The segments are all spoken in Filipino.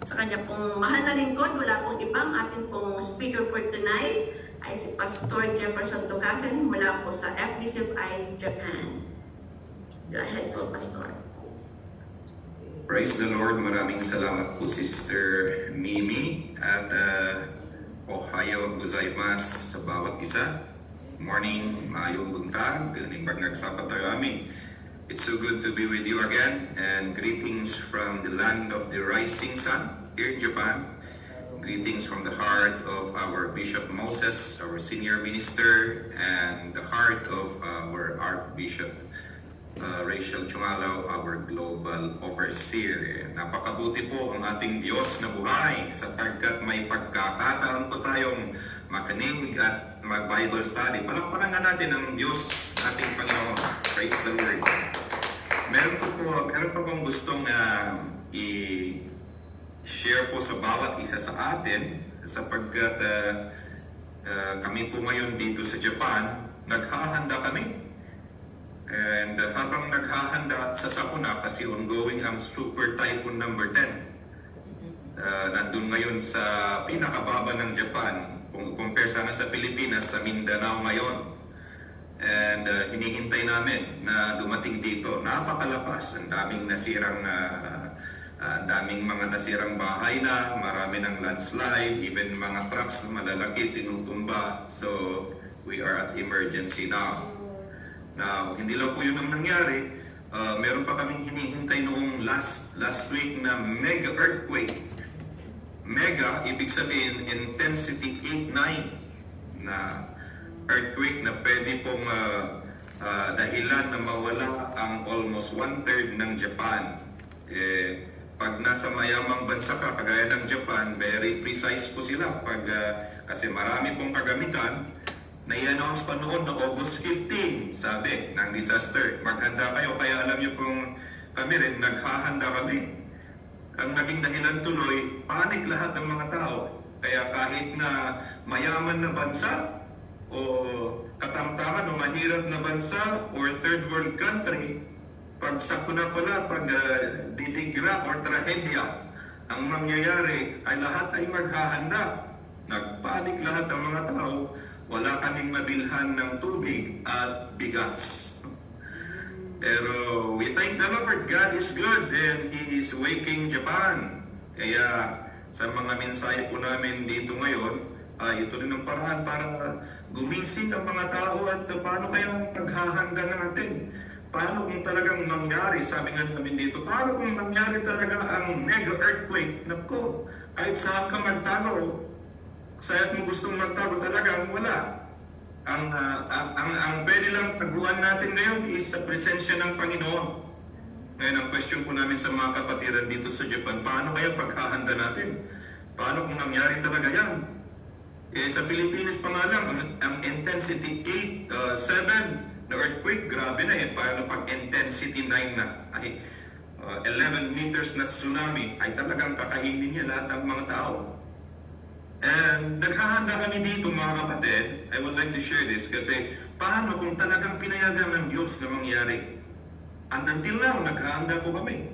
Sa kanya pong mahal na lingkod, wala pong ibang ating pong speaker for tonight ay si Pastor Jefferson Tocasen mula po sa FBCFI Japan. Go ahead po, Pastor. Praise the Lord. Maraming salamat po, Sister Mimi. At Ohayo gozaimasu sa bawat isa. Morning, maayong buntag, nimbag nagsapatarami. It's so good to be with you again. And greetings from the land of the rising sun here in Japan. Greetings from the heart of our Bishop Moses, our senior minister, and the heart of our Archbishop Rachel Chungalaw, our global overseer. Napakabuti po ang ating Diyos na buhay sapagkat may pagkakataon po tayong makinig at mag-Bible study. Palakpakan nga natin ang Diyos, ating Panginoon. Praise the Lord. Meron po kong gustong i-share po sa bawat isa sa atin sapagkat kami po ngayon dito sa Japan, naghahanda kami. And habang naghahanda sa sakuna kasi ongoing ang Super Typhoon number 10. Nandun ngayon sa pinakababa ng Japan kung compare sana sa Pilipinas, sa Mindanao ngayon. And hinihintay namin na dumating dito. Napakalakas. Ang daming mga nasirang bahay na, marami ng landslide, even mga trucks na malalaki tinutumba. So we are at emergency now. Now, hindi lang po yun ang nangyari. Meron pa kaming hinihintay noong last week na mega earthquake. Mega, ibig sabihin, intensity 8.9 na earthquake na pwede pong dahilan na mawala ang almost 1/3 ng Japan. Pag nasa mayamang bansa ka, kagaya ng Japan, very precise po sila. Kasi marami pong kagamitan. Na-i-announce pa noon na August 15, sabi ng disaster. Maghanda kayo, kaya alam niyo kung kami rin, naghahanda kami. Ang naging dahilan tuloy, panik lahat ng mga tao. Kaya kahit na mayaman na bansa, o katamtaman o mahirap na bansa, or third world country, pag sakuna pala, pag didigra or trahedya, ang mangyayari ay lahat ay maghahanda. Nagpanik lahat ng mga tao. Wala kaming mabilhan ng tubig at bigas. Pero we thank the Lord, God is good and He is waking Japan. Kaya sa mga mensahe po namin dito ngayon, ito rin ang paraan para gumising ang mga tao at paano kaya ang paghahanda natin. Paano kung talagang mangyari, sabi nga namin dito, paano kung mangyari talaga ang mega earthquake? Naku, kahit saan ka magtago, saya't mo gustong magtago talaga, wala. Ang pwede lang taguan natin ngayon is sa presensya ng Panginoon. Ngayon, ang question po namin sa mga kapatiran dito sa Japan, paano kaya paghahanda natin? Paano kung nangyari talaga yan? Sa Pilipinas pa nga lang, ang intensity 7 na earthquake, grabe na yan. Paano pag intensity 9 na? 11 meters na tsunami, ay talagang kakainin niya lahat ng mga tao. And naghahanda kami dito mga kapatid. I would like to share this kasi paano kung talagang pinayagan ng Diyos na mangyari? And until now, naghahanda po kami.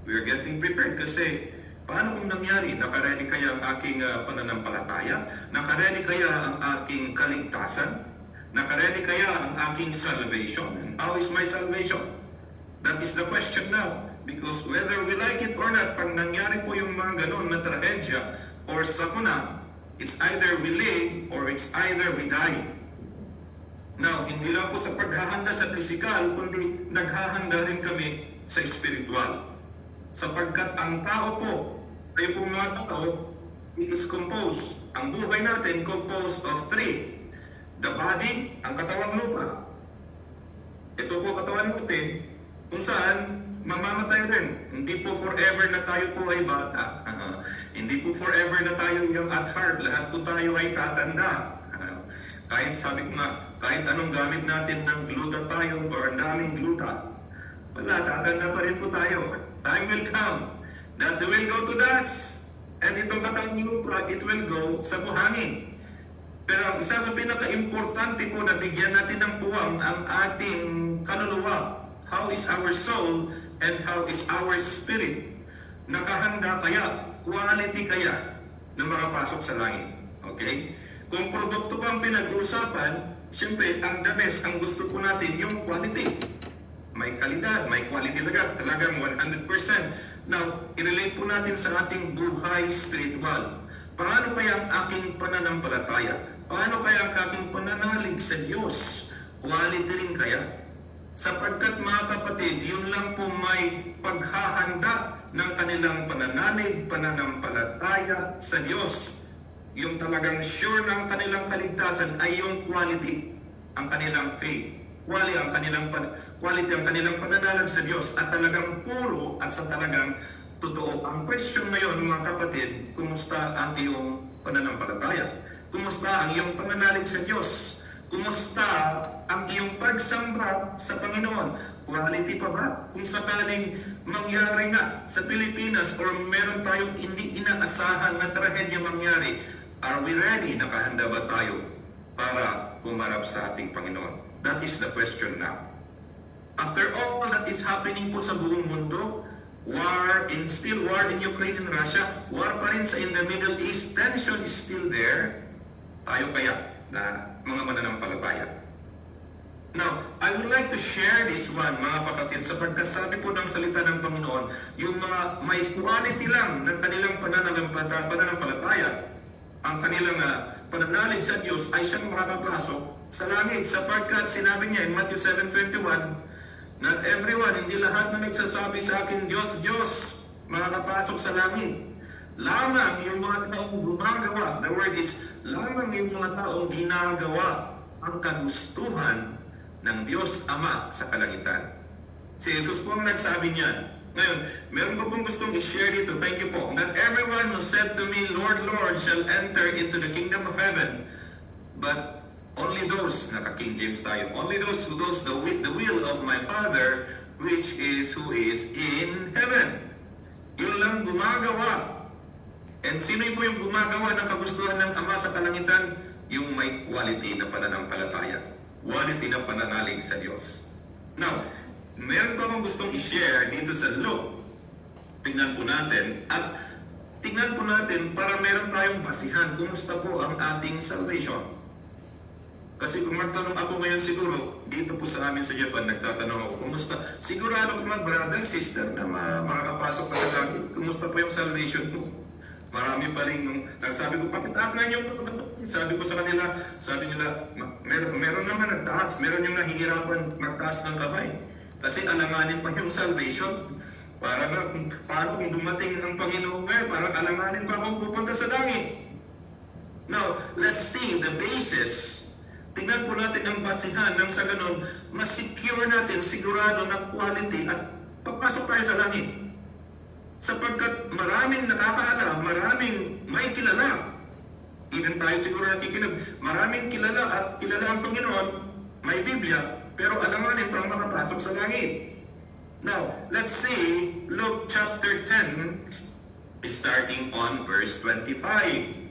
We are getting prepared kasi paano kung nangyari? Nakaredy kaya ang aking pananampalataya? Nakaredy kaya ang aking kaligtasan? Nakaredy kaya ang aking salvation? And how is my salvation? That is the question now. Because whether we like it or not, pag nangyari po yung mga ganun na trahedya or sakuna, it's either we live or it's either we die. Now, hindi lang po sa paghahanda sa physical, kundi naghahanda rin kami sa spiritual. Sapagkat ang tao po, ay po mga tao, it is composed. Ang buhay natin composed of 3. The body, ang katawang lupa. Ito po katawan natin, kung saan mamamatay rin. Hindi po forever na tayo po ay bata. Hindi po forever na tayo young at heart. Lahat po tayo ay tatanda. Kahit sabi ko nga, kahit anong gamit natin ng gluta tayo o ang daming gluta, wala, tatanda pa rin po tayo. Time will come that we will go to dust. And itong katang lupa, it will go sa buhangin. Pero ang isa sa pinaka-importante po na bigyan natin ng puwang ang ating kaluluwa. How is our soul and how is our spirit? nakahanda kaya, quality kaya na makapasok sa langit. Okay? Kung produkto pa ang pinag-uusapan, siyempre, ang the best, ang gusto po natin, yung quality. May kalidad, may quality talagang 100%. Now, i-relate po natin sa ating buhay spiritual. Paano kaya ang aking pananampalataya? Paano kaya ang aking pananalig sa Diyos? Quality rin kaya? Sapagkat mga kapatid, yun lang po may paghahanda ng kanilang pananalig, pananampalataya sa Diyos. Yung talagang sure ng kanilang kaligtasan ay yung quality, ang kanilang faith. Quality ang kanilang pananalig sa Diyos at talagang puro at sa talagang totoo. Ang question ngayon mga kapatid, kumusta ang iyong pananampalataya? Kumusta ang iyong pananalig sa Diyos? Kumusta ang iyong pagsamba sa Panginoon? Quality pa ba? Kung sakaling mangyari nga sa Pilipinas or meron tayong hindi inaasahan na trahedya mangyari, are we ready? Nakahanda ba tayo para pumarap sa ating Panginoon? That is the question now. After all that is happening po sa buong mundo, still war in Ukraine and Russia, war pa rin in the Middle East, tension is still there. Tayo kaya na mga mananampalataya? Now, I would like to share this one, mga kapatid, sapagkat sabi po ng salita ng Panginoon, yung mga may quality lang ng kanilang pananampalataya, ang kanilang pananalig sa Diyos ay siyang makakapasok sa langit, sapagkat sinabi niya in Matthew 7:21, not everyone, hindi lahat na nagsasabi sa akin, Diyos, Diyos, makakapasok sa langit. Lamang yung mga taong gumagawa, the word is, lamang yung mga taong ginagawa ang kagustuhan ng Diyos Ama sa kalangitan. Si Jesus po ang nagsabi niyan. Ngayon, meron ko pong gustong i-share dito. Thank you po. Not everyone who said to me, Lord, Lord, shall enter into the kingdom of heaven, but only those, naka-King James tayo, only those who do the will of my Father, which is who is in heaven. Yun lang gumagawa. And sino po yung gumagawa ng kagustuhan ng Ama sa kalangitan? Yung may quality na pananampalataya. Quality na pananalig sa Diyos. Now, meron pa akong gustong i-share dito sa Luke. Tingnan po natin. At tingnan po natin para meron tayong basihan. Kumusta po ang ating salvation? Kasi kung magtanong ako ngayon siguro, dito po sa amin sa Japan, nagtatanong ako, kumusta? Sigurado ko brother, sister, na makakapasok pa sa langit. Kumusta po yung salvation mo? Marami pa rin yung, nagsabi ko, pakitaas na yung, sabi ko sa kanila, sabi nila, meron naman nagtaas, meron yung nahihirapan magtaas ng kamay. Kasi alanganin pa yung salvation. Para na, paano kung dumating ang Panginoon ngayon, parang alanganin pa akong pupunta sa langit. Now, let's see the basis. Tingnan po natin ang basihan ng sa ganun, mas secure natin, sigurado na quality at papasok tayo sa langit. Sapagkat maraming nakakaalam, maraming may kilala. Even tayo siguro nakikinig, maraming kilala at kilala ang Panginoon, may Biblia, pero alanganin pa ang makapasok sa langit. Now, let's see Luke chapter 10, starting on verse 25.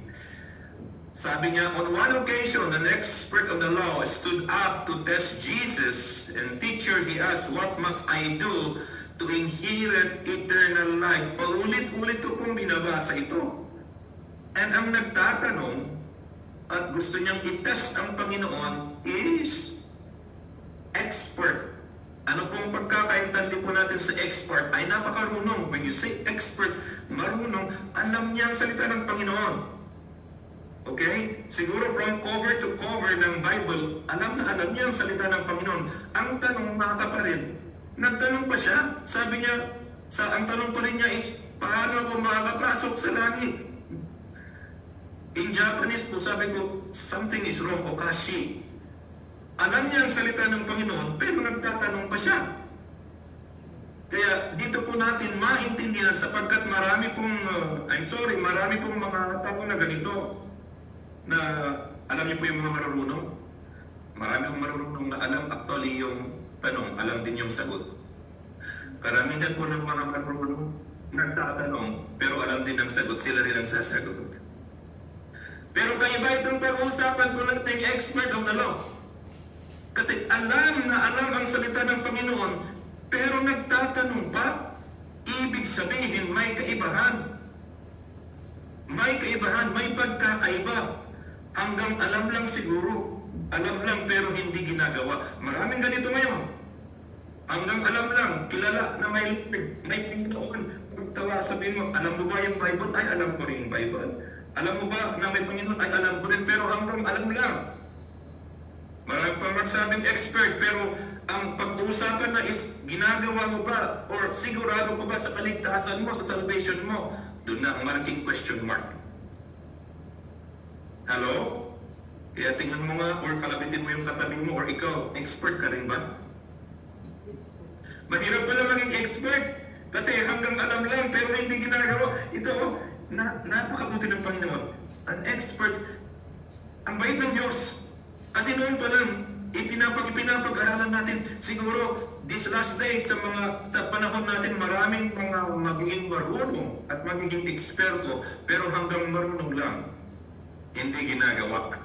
Sabi niya, on one occasion, an expert of the law stood up to test Jesus, and teacher, he asked, what must I do to inherit eternal life? Paulit-ulit ko pong binabasa ito. And ang nagtatanong at gusto niyang itest ang Panginoon is expert. Ano pong pagkakaintindi po natin sa expert? Ay napakarunong. When you say expert, marunong, alam niya ang salita ng Panginoon. Okay? Siguro from cover to cover ng Bible, alam na alam niya ang salita ng Panginoon. Ang tanong mga kapatid, nagtanong pa siya, sabi niya, ang tanong pa rin niya is, paano ako makakapasok sa langit? In Japanese po, sabi ko, something is wrong, okashi. Alam niya ang salita ng Panginoon, pero nagtatanong pa siya. Kaya dito po natin maintindihan sapagkat marami pong, marami pong mga tao na ganito, na alam niyo po yung mga marurunong. Marami pong marurunong na alam actually yung tanong, alam din yung sagot. Karamihan po ng mga marunong nagtatanong, pero alam din ang sagot, sila rin ang sasagot. Pero kaiba itong pag-uusapan ko natin expert of the law. Kasi alam na alam ang salita ng Panginoon, pero nagtatanong pa, ibig sabihin may kaibahan. May kaibahan, may pagkakaiba. Hanggang alam lang siguro. Alam lang pero hindi ginagawa. Maraming ganito ngayon. Hanggang alam lang, kilala na may Panginoon. Pagtawa, sabihin mo, alam mo ba yung Bible? Ay, alam ko rin yung Bible. Alam mo ba na may Panginoon? Ay, alam ko rin. Pero hanggang alam lang. Marami pa magsabing expert, pero ang pag-uusapan na is ginagawa mo ba or sigurado ko ba sa kaligtasan mo, sa salvation mo? Doon na ang malaking question mark. Hello? Kaya tingnan mo nga or kalabitin mo yung katabi mo or ikaw, expert ka rin ba? Mahirap pala maging expert kasi hanggang alam lang pero hindi ginagawa. Ito, napakabuti ng Panginoon. An expert, ang bait ng Diyos. Kasi noon pa lang, ipinapag-aralan natin, siguro, this last days, sa panahon natin, maraming mga magiging marunong at magiging eksperto, pero hanggang marunong lang, hindi ginagawa.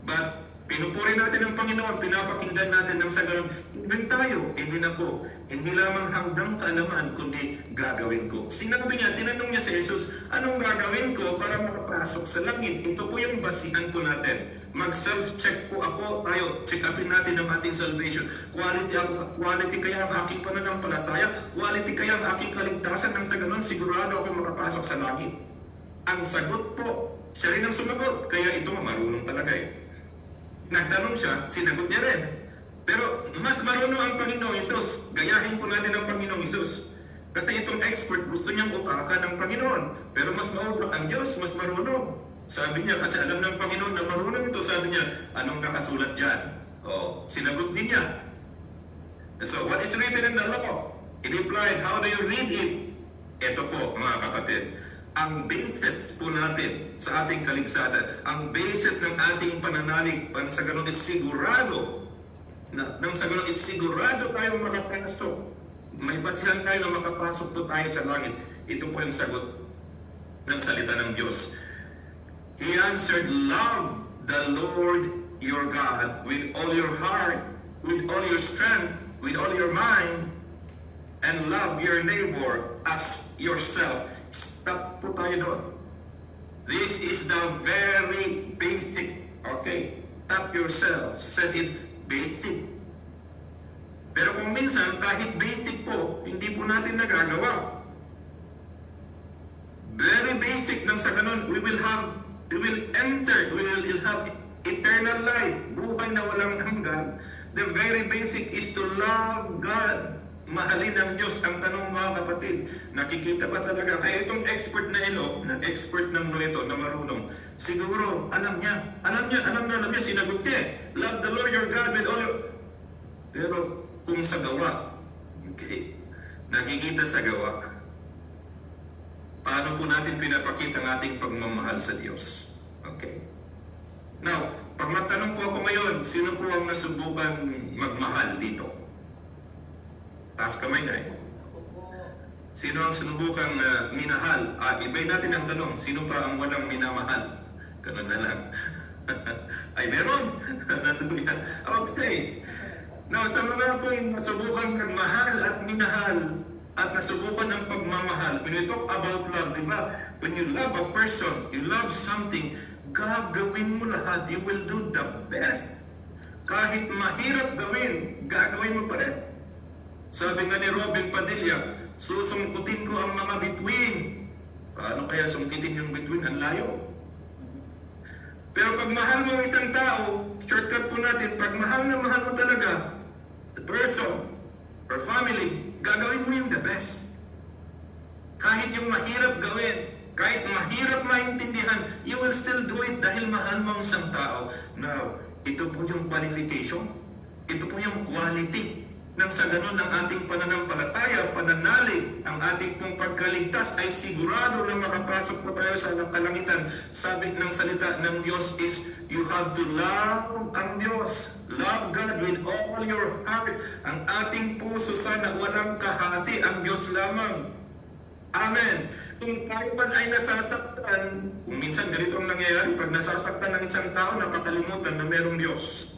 But, pinupuri natin ang Panginoon, pinapakinggan natin ng sa ganun, even tayo, even ako, hindi lamang hanggang kaalaman, kundi gagawin ko. Sinabi niya, tinanong niya si Jesus, anong gagawin ko para makapasok sa langit? Ito po yung basihan po natin. Mag-self-check po ako, tayo, check upin natin ang ating salvation. Quality kaya ang aking pananampalataya, quality kaya ang aking kaligtasan, nang sa ganun, sigurado ako makapasok sa langit. Ang sagot po, siya rin ang sumagot, kaya ito marunong talaga eh. Nagtanong siya, sinagot niya rin. Pero mas marunong ang Panginoong Isus. Gayahin po natin ang Panginoong Isus. Kasi itong expert gusto niyang upakan ng Panginoon. Pero mas mautak ang Diyos, mas marunong. Sabi niya, kasi alam ng Panginoon na marunong ito. Sabi niya, anong nakasulat dyan? Sinagot din niya. So, what is written in the law? He replied, how do you read it? Ito po, mga kapatid. Ang basis po natin sa ating kaligsasan, ang basis ng ating pananalig, nang sa ganun is sigurado, nang sa ganun is sigurado tayo makapasok. May basihan tayo na makapasok po tayo sa langit. Ito po yung sagot ng salita ng Diyos. He answered, love the Lord your God with all your heart, with all your strength, with all your mind, and love your neighbor as yourself. Stop po tayo doon. This is the very basic. Okay? Stop yourself. Set it basic. Pero kung minsan, kahit basic po, hindi po natin nagagawa. Very basic nang sa ganun, we will have eternal life. Buhay na walang hanggan. The very basic is to love God. Mahalin ng Diyos. Ang tanong mga kapatid, nakikita ba talaga? Kaya itong expert na expert ng ito na marunong, siguro, alam niya, sinagot niya. Love the Lord your God with all your... Pero, kung sa gawa, okay, nakikita sa gawa, paano po natin pinapakita ang ating pagmamahal sa Diyos? Okay. Now, pag matanong po ako ngayon, sino po ang nasubukan magmahal dito? Taas kamay na eh. Sino ang sinubukan minahal? Ibay natin ang tanong, sino pa ang walang minamahal? Ganun na lang. Ay, meron? Nandun yan. Okay. Now, sa mga po yung nasubukan magmahal at minahal at nasubukan ng pagmamahal, when we talk about love, di ba? When you love a person, you love something, gagawin mo lahat. You will do the best. Kahit mahirap gawin, gagawin mo pa rin. Sabi nga ni Robin Padilla, susungkutin ko ang mga bituin. Paano kaya sungkitin yung bituin? Ang layo. Pero pag mahal mo isang tao, shortcut po natin, pag mahal mo talaga, the person or family, gagawin mo yung the best. Kahit yung mahirap gawin, kahit mahirap maintindihan, you will still do it dahil mahal mo ang isang tao. Now, ito po yung qualification. Ito po yung quality. Nang sa ganun ang ating pananampalataya, pananalig, ang ating pong pagkaligtas ay sigurado na makapasok po tayo sa kalangitan. Sabi ng salita ng Diyos is, you have to love ang Diyos. Love God with all your heart. Ang ating puso sana walang kahati, ang Diyos lamang. Amen. Kung tayo man ay nasasaktan, kung minsan ganito ang nangyayari, pag nasasaktan ng isang tao, napakalimutan na merong Diyos.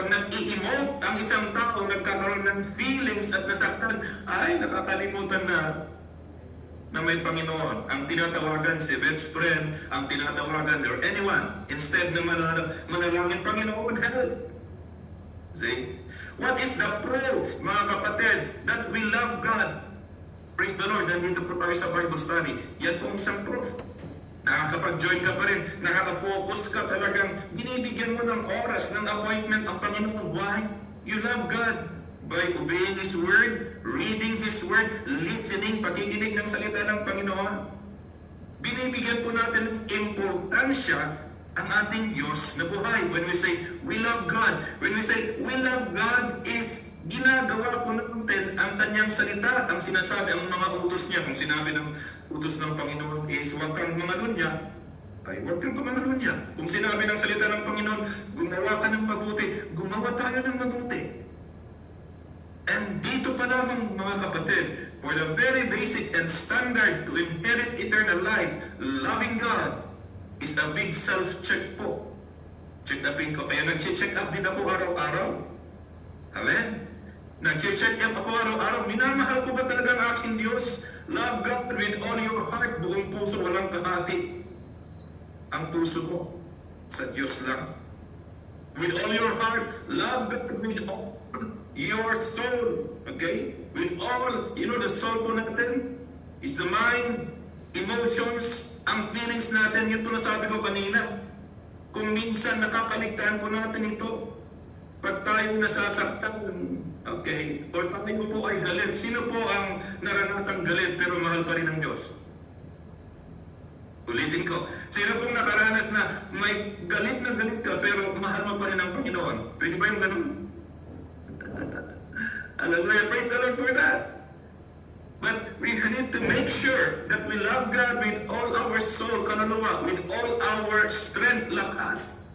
pag nag-i-emote ang isang tao, nagkakaroon ng feelings at nasaktan, ay nakakalimutan na may Panginoon. Ang tinatawagan si best friend, ang tinatawagan or anyone, instead na manalangin, Panginoon, help. See? What is the proof, mga kapatid, that we love God? Praise the Lord, nandito po tayo sa Bible study. Yan po ang isang proof. Nakakapag-join ka pa rin, nakaka-focus ka talagang, binibigyan mo ng oras, ng appointment ang Panginoon. Why? You love God by obeying His Word, reading His Word, listening, pakikinig ng salita ng Panginoon. Binibigyan po natin ng importansya ang ating Diyos na buhay. When we say, we love God, when we say, we love God, is ginagawa po natin ang kanyang salita, ang sinasabi, ang mga utos niya. Kung sinabi ng utos ng Panginoon is, huwag kang mangalunya, ay huwag kang mangalunya. Kung sinabi ng salita ng Panginoon, gumawa ka ng mabuti, gumawa tayo ng mabuti. And dito pa lamang, mga kapatid, for the very basic and standard to inherit eternal life, loving God is a big self-check po. Check upin ko. Kaya nag-check up din ako araw-araw. Amen? Nag-check up ako araw-araw. Minamahal ko ba talaga ang aking Diyos? Love God with all your heart, buong puso, walang kahati. Ang puso mo sa Diyos lang. With all your heart, love God with all your soul. Okay? With all, the soul po natin is the mind, emotions, ang feelings natin. Yun po nasabi ko kanina. Kung minsan nakakaligtaan po natin ito, pag tayo nasasaktan, okay, or tayo po ay galit, sino po ang naranasang galit pero mahal pa rin ng Diyos? Ulitin ko, sino pong nakaranas na may galit na galit ka pero mahal mo pa rin ang Panginoon? Pwede ba yung ganun? Hallelujah, praise the Lord for that. But we need to make sure that we love God with all our soul, kaluluwa, with all our strength, lakas.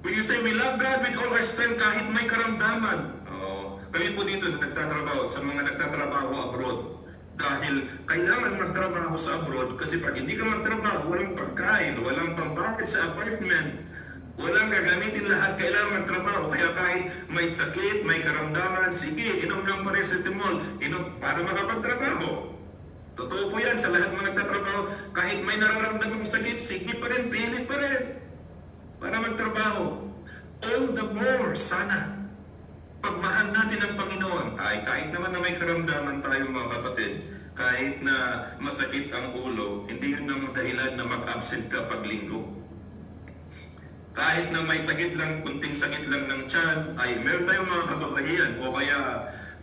When you say we love God with all our strength, kahit may karamdaman. Kami po dito na nagtatrabaho, sa mga nagtatrabaho abroad. Dahil kailangan magtrabaho sa abroad kasi pag hindi ka magtrabaho, walang pagkain, walang pambayad sa apartment, walang gagamitin lahat, kailangan magtrabaho. Kaya kahit may sakit, may karamdaman, sige, inom lang paracetamol, inom para makapagtrabaho. Totoo po yan sa lahat mga nagtatrabaho. Kahit may nararamdaman ng sakit, sige pa rin, pilit pa rin para magtrabaho. All the more, sana, pagmahal natin ang Panginoon, ay kahit naman na may karamdaman tayo mga kapatid, kahit na masakit ang ulo, hindi yun ang dahilan na mag-absent ka pag linggo. Kahit na may sakit lang, kunting sakit lang ng tiyan, ay meron tayong mga kababaihan o kaya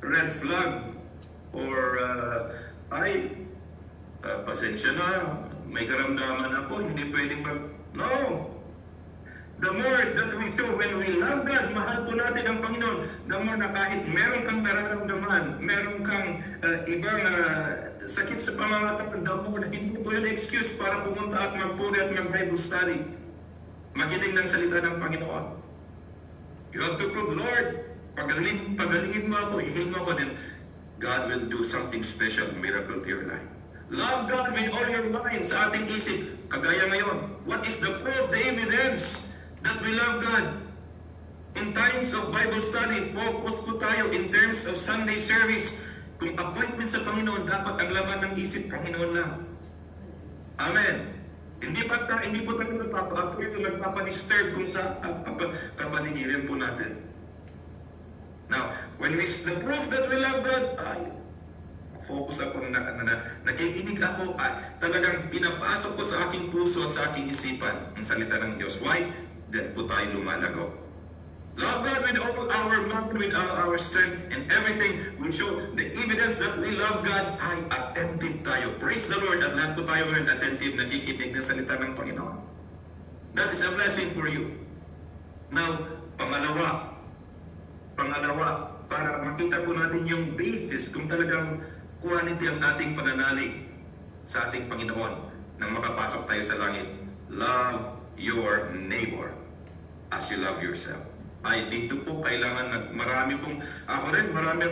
red flag or pasensya na, may karamdaman ako, hindi pwedeng No! The more that we show when we love God, mahal po natin ang Panginoon, the more na kahit meron kang nararamdaman, meron kang ibang sakit sa pamamagitan, the more na hindi po yun excuse para pumunta at magpuri at mag-Bible study. Makinig ng salita ng Panginoon. You have to prove, Lord, pagalingin mo ako, ihil mo ako din, God will do something special, miracle to your life. Love God with all your mind sa ating isip. Kagaya ngayon, what is the proof, the evidence that we love God? In times of Bible study, focus po tayo in terms of Sunday service. Kung appointment sa Panginoon, dapat ang laman ng isip, Panginoon lang. Amen. Hindi po tayo nagpapadisturb kung sa kapaligiran po natin. Now, when the proof that we love God, focus ako nakikinig ako, talagang pinapasok ko sa aking puso at sa aking isipan ang salita ng Diyos. Why? Then po tayo lumalago. Love God with all our might, with all our strength, and everything will show the evidence that we love God. Ay, attentive tayo. Praise the Lord. At lahat po tayo rin attentive, nakikinig ng salita ng Panginoon. That is a blessing for you. Now, pangalawa, para makita po natin yung basis kung talagang quality ang ating pananalig sa ating Panginoon nang makapasok tayo sa langit. Love your neighbor as you love yourself. Ay, dito po kailangan marami akong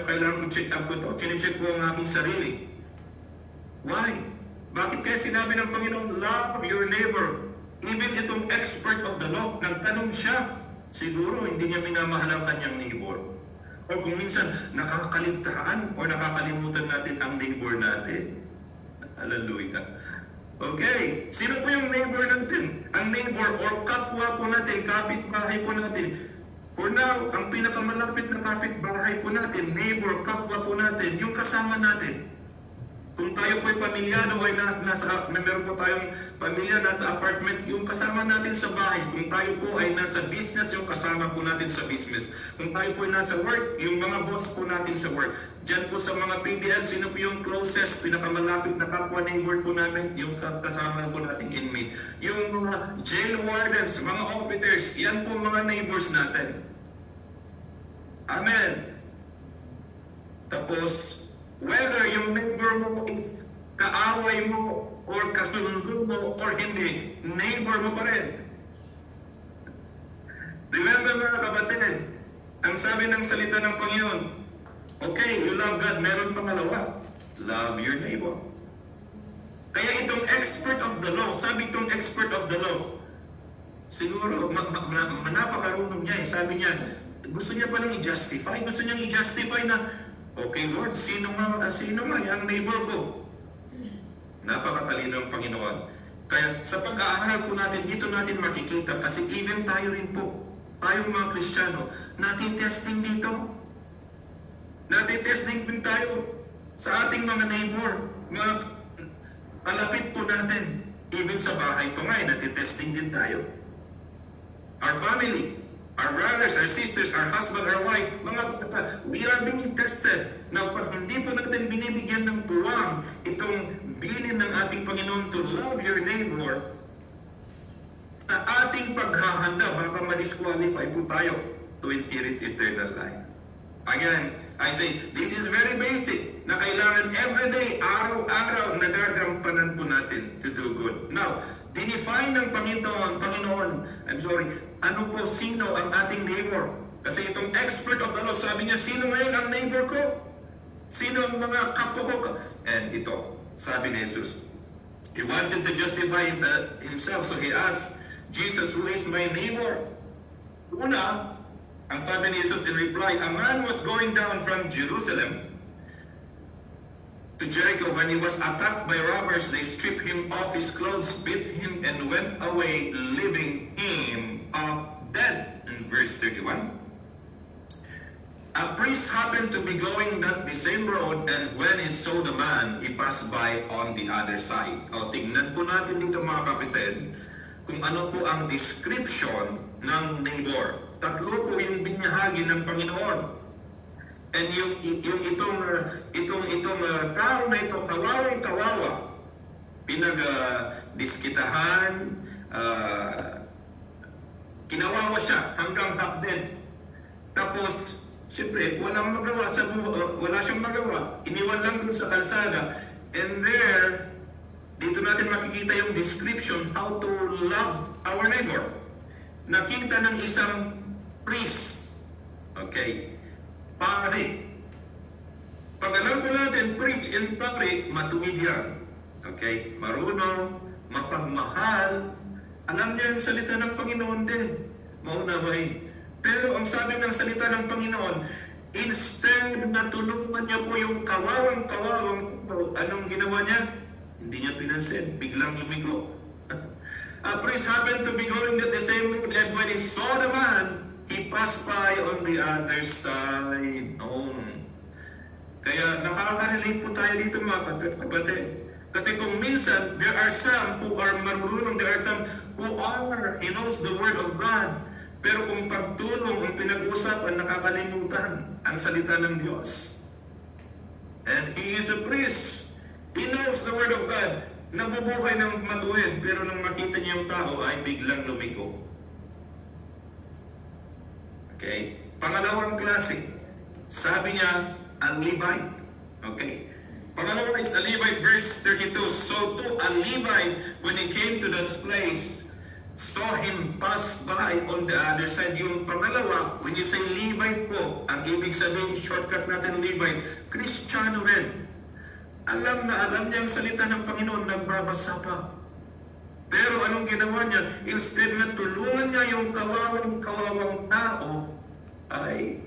kailangan i-check up ko ito. Chine-check ko ang aking sarili. Why? Bakit kaya sinabi ng Panginoon, love your neighbor? Even itong expert of the law, nagtanong siya, siguro hindi niya minamahal ang kanyang neighbor. O kung minsan nakakaligtaan o nakakalimutan natin ang neighbor natin. Hallelujah. Okay, sino po yung neighbor natin? Ang neighbor or kapwa po natin, kapitbahay po natin. For now, ang pinakamalapit na kapitbahay po natin, neighbor, kapwa po natin, yung kasama natin. Kung tayo po'y pamilyado ay meron po tayong pamilya, nasa apartment, yung kasama natin sa bahay. Kung tayo po ay nasa business, yung kasama po natin sa business. Kung tayo po ay nasa work, yung mga boss po natin sa work. Diyan po sa mga PDL, sino po yung closest, pinakamalapit na kapwa neighbor po namin, yung kasama po natin inmate. Yung mga jail wardens, mga officers, yan po mga neighbors natin. Amen. Tapos, whether yung neighbor mo is kaaway mo or kasundo mo or hindi, neighbor mo pa rin. Remember mga kapatid, ang sabi ng salita ng Panginoon, okay, you love God, meron pangalawa, love your neighbor. Kaya itong expert of the law, sabi itong expert of the law, siguro napakarunong niya, sabi niya, gusto niya palang i-justify, gusto niyang i-justify na, okay Lord, sino nga ang neighbor ko? Napakatalino ng Panginoon. Kaya sa pag-aaral po natin, dito natin makikita, kasi even tayo rin po, tayong mga Kristiyano, natin testing dito. Natin testing din tayo sa ating mga neighbor, mga kalapit po natin. Even sa bahay po nga, natin testing din tayo. Our family, our brothers, our sisters, our husband, our wife, mga kapatid, we are being tested. Now, pag hindi po natin binibigyan ng puwang itong bilin ng ating Panginoon to love your neighbor, na ating paghahanda, baka ma-disqualify po tayo to inherit eternal life. Again, I say, this is very basic, na kailangan everyday, araw-araw, nagagampanan po natin to do good. Now, dinefine ng Panginoon, ano po, sino ang ating neighbor? Kasi itong expert of the law, sabi niya, sino ngayon ang neighbor ko? Sino ang mga kapwa ko? And ito, sabi ni Jesus, he wanted to justify himself, so he asked Jesus, who is my neighbor? Una, ang sabi ni Jesus in reply, a man was going down from Jerusalem to Jericho. When he was attacked by robbers, they stripped him off his clothes, beat him, and went away, leaving him dead. In verse 31, a priest happened to be going that the same road, and when he saw the man, he passed by on the other side. O, tignan po natin dito mga kapatid, kung ano po ang description ng neighbor. Tatlo po yung binyahagi ng Panginoon. And itong tao na ito, kawawang-kawawa, pinag-diskitahan, kinawawa siya hanggang half dead. Tapos, siyempre, wala siyang magawa. Iniwan lang dun sa kalsada. And there, dito natin makikita yung description how to love our neighbor. Nakita ng isang priest. Okay? Pari. Pag alam po natin, priest and pari, matuwid yan. Okay? Marunong, mapagmahal. Alam niya yung salita ng Panginoon din. Maunawain. Pero ang sabi ng salita ng Panginoon, instead na tulungan niya po yung kawawang-kawawang, anong ginawa niya? Hindi niya pinansin. Biglang lumiko. A priest happened to be going at the same road, and when he saw the man, he passed by on the other side. Kaya nakaka-relate po tayo dito mga kapatid. Kasi kung minsan, there are some who are marunong, there are some who he knows the word of God. Pero kung pagtulong ang pinag-uusapan, nakakalimutan ang salita ng Diyos. And he is a priest. He knows the word of God. Nabubuhay ng matuwid, pero nang makita niya yung tao ay biglang lumiko. Okay? Pangalawang klase, sabi niya, a Levite. Okay? Pangalawa is a Levite, verse 32. So to a Levite, when he came to that place, saw him pass by on the other side. Yung pangalawa, when you say Levite po, ang ibig sabihin, shortcut natin Levite, Kristiyano rin. Alam na alam niya ang salita ng Panginoon, nagbabasa pa. Pero anong ginawa niya? Instead na tulungan niya yung kawawang tao, ay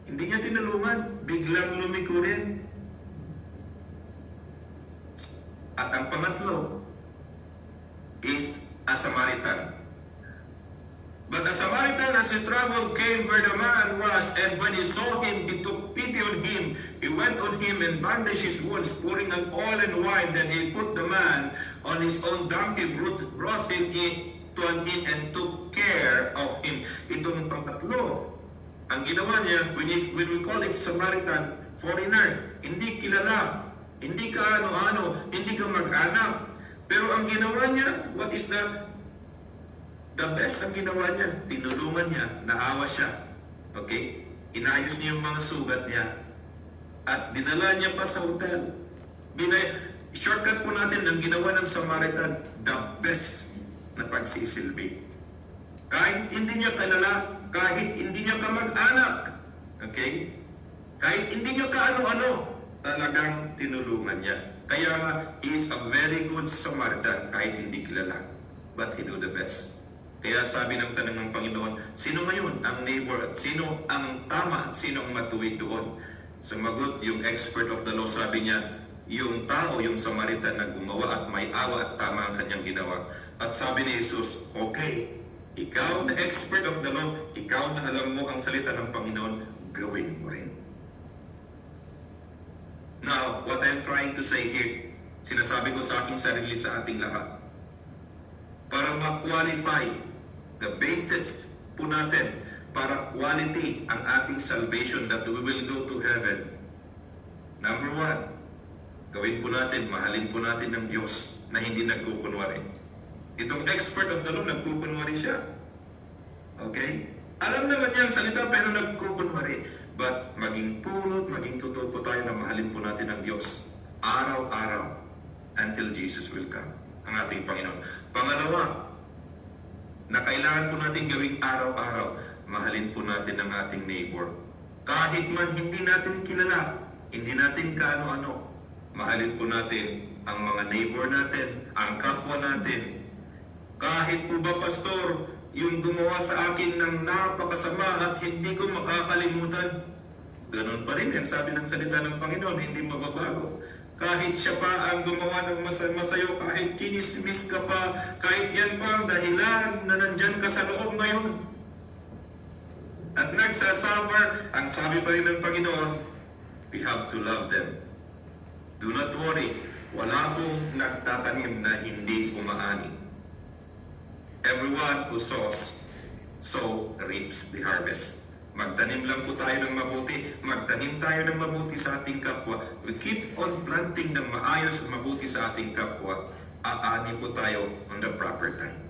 hindi niya tinulungan. Biglang lumiko rin. At ang pangatlo is a Samaritan. But the Samaritan, as he traveled, came where the man was, and when he saw him, he took pity on him. He went on him and bandaged his wounds, pouring on oil and wine. Then he put the man on his own donkey, brought him to an inn, and took care of him. Itong pangatlo, ang ginawa niya, when we call it Samaritan, foreigner, hindi kilala, hindi ka ano-ano, hindi ka mag-anak. Pero ang ginawa niya, what is the best ang ginawa niya? Tinulungan niya, naawa siya. Okay? Inayos niya yung mga sugat niya. At dinala niya pa sa hotel. Shortcut po natin ang ginawa ng Samaritan, the best na pagsisilbi. Kahit hindi niya kilala, kahit hindi niya kamag-anak, okay? Kahit hindi niya kaano-ano, talagang tinulungan niya. Kaya nga, he is a very good Samaritan kahit hindi kilala. But he do the best. Kaya sabi ng tanong ng Panginoon, sino ngayon ang neighbor at sino ang tama at sino ang matuwid doon? Sumagot yung expert of the law, sabi niya, yung tao, yung Samaritan na gumawa at may awa at tama ang kanyang ginawa. At sabi ni Jesus, okay, ikaw na expert of the law, ikaw na alam mo ang salita ng Panginoon, gawin mo rin. Now, what I'm trying to say here, sinasabi ko sa aking sarili sa ating lahat, para ma-qualify the basis po natin para quality ang ating salvation that we will go to heaven. Number one, gawin po natin, mahalin po natin ng Diyos na hindi nagkukunwari. Itong expert of the law, nagkukunwari siya. Okay? Alam naman niya ang salita pero nagkukunwari. But maging purot, maging totoo po tayo na mahalin po natin ang Diyos araw-araw until Jesus will come, ang ating Panginoon. Pangalawa, na kailangan po natin gawing araw-araw, mahalin po natin ang ating neighbor. Kahit man hindi natin kilala, hindi natin kaano-ano, mahalin po natin ang mga neighbor natin, ang kapwa natin. Kahit po ba, Pastor, yung gumawa sa akin ng napakasama at hindi ko makakalimutan, ganun pa rin yan, sabi ng salita ng Panginoon, hindi mababago. Kahit siya pa ang gumawa ng masayo, kahit kinismis ka pa, kahit yan pa ang dahilan na nandyan ka sa loob ngayon. At nagsasuffer, ang sabi pa rin ng Panginoon, we have to love them. Do not worry, wala pong nagtatanim na hindi umaani. Everyone who sows, reaps the harvest. Magtanim lang po tayo ng mabuti. Magtanim tayo ng mabuti sa ating kapwa. We keep on planting ng maayos at mabuti sa ating kapwa. Aani po tayo on the proper time.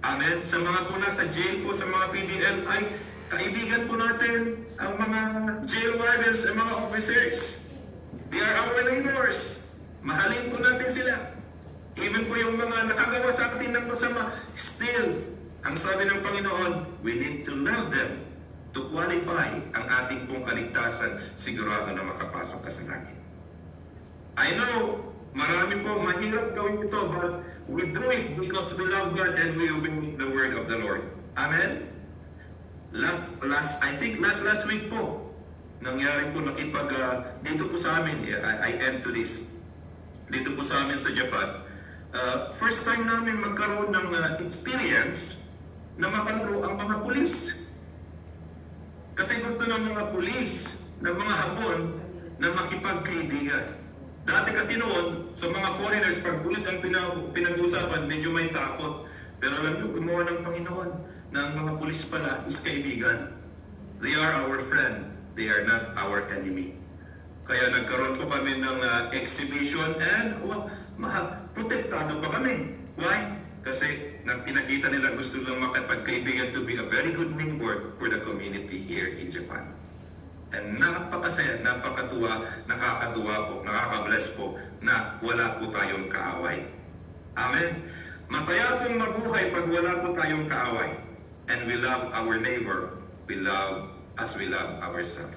Amen. Sa mga po nasa jail po, sa mga PDL, ay kaibigan po natin ang mga jail wardens, ang mga officers. They are our neighbors. Mahalin po natin sila. Even po yung mga nakagawa sa atin ng masama, still, ang sabi ng Panginoon, we need to love them to qualify ang ating pong kaligtasan, sigurado na makapasok ka sa langit. I know, marami po mahirap gawin ito, but we do it because we love God and we obey the word of the Lord. Amen? I think last week po, nangyari po dito po sa amin, I end to this, dito po sa amin sa Japan, first time namin magkaroon ng experience na makalaro ang mga pulis. Kasi gusto ng mga pulis, ng mga Hapon, na makipagkaibigan. Dati kasi noon, sa mga foreigners, pag pulis ang pinag-usapan, medyo may takot. Pero alam nyo, gumawa ng Panginoon na ang mga pulis pala is kaibigan. They are our friend. They are not our enemy. Kaya nagkaroon po kami ng exhibition and protektado pa kami. Why? Kasi pinakita nila gusto lang makapagkaibigan to be a very good neighbor for the community here in Japan. And napakasaya, napakatuwa, nakakatuwa po, nakakabless po na wala po tayong kaaway. Amen? Masaya pong mabuhay pag wala po tayong kaaway. And we love our neighbor. We love as we love ourselves.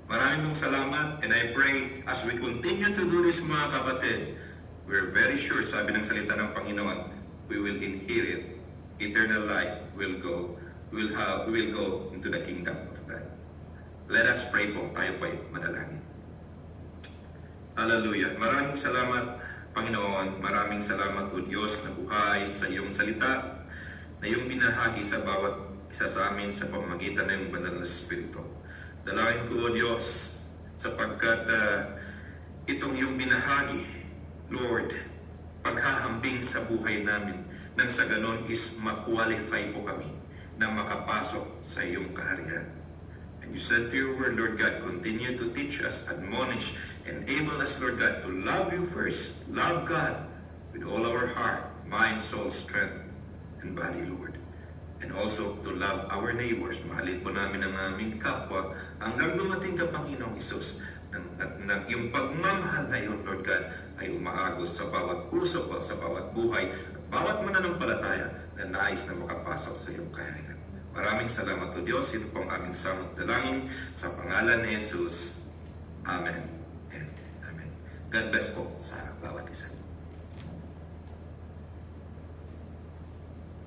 Maraming pong salamat, and I pray as we continue to do this, mga kapatid, we're very sure, sabi ng salita ng Panginoon, we will inherit eternal life, we will go into the kingdom of God. Let us pray po, tayo po ay manalangin. Hallelujah. Maraming salamat, Panginoon. Maraming salamat, O Diyos, na buhay sa iyong salita, na iyong binahagi sa bawat isa sa amin sa pamamagitan ng banal na Espiritu. Dalangin ko, O Diyos, sapagkat itong iyong binahagi, Lord, paghahambing sa buhay namin, nang sa ganon is ma-qualify po kami na makapasok sa iyong kaharian. And you said to your word, Lord God, continue to teach us, admonish, enable us, Lord God, to love you first, love God with all our heart, mind, soul, strength, and body, Lord. And also to love our neighbors. Mahalin po namin ang aming kapwa hanggang dumating ka, Panginoong Isus. Yung pagmamahal na yun, Lord God, ay umaagos sa bawat puso po, sa bawat buhay, at bawat mananampalataya na nais na makapasok sa iyong kaharian. Maraming salamat, O Diyos. Ito po ang aming samot dalangin sa pangalan ni Jesus. Amen and Amen. God bless po sa bawat isa.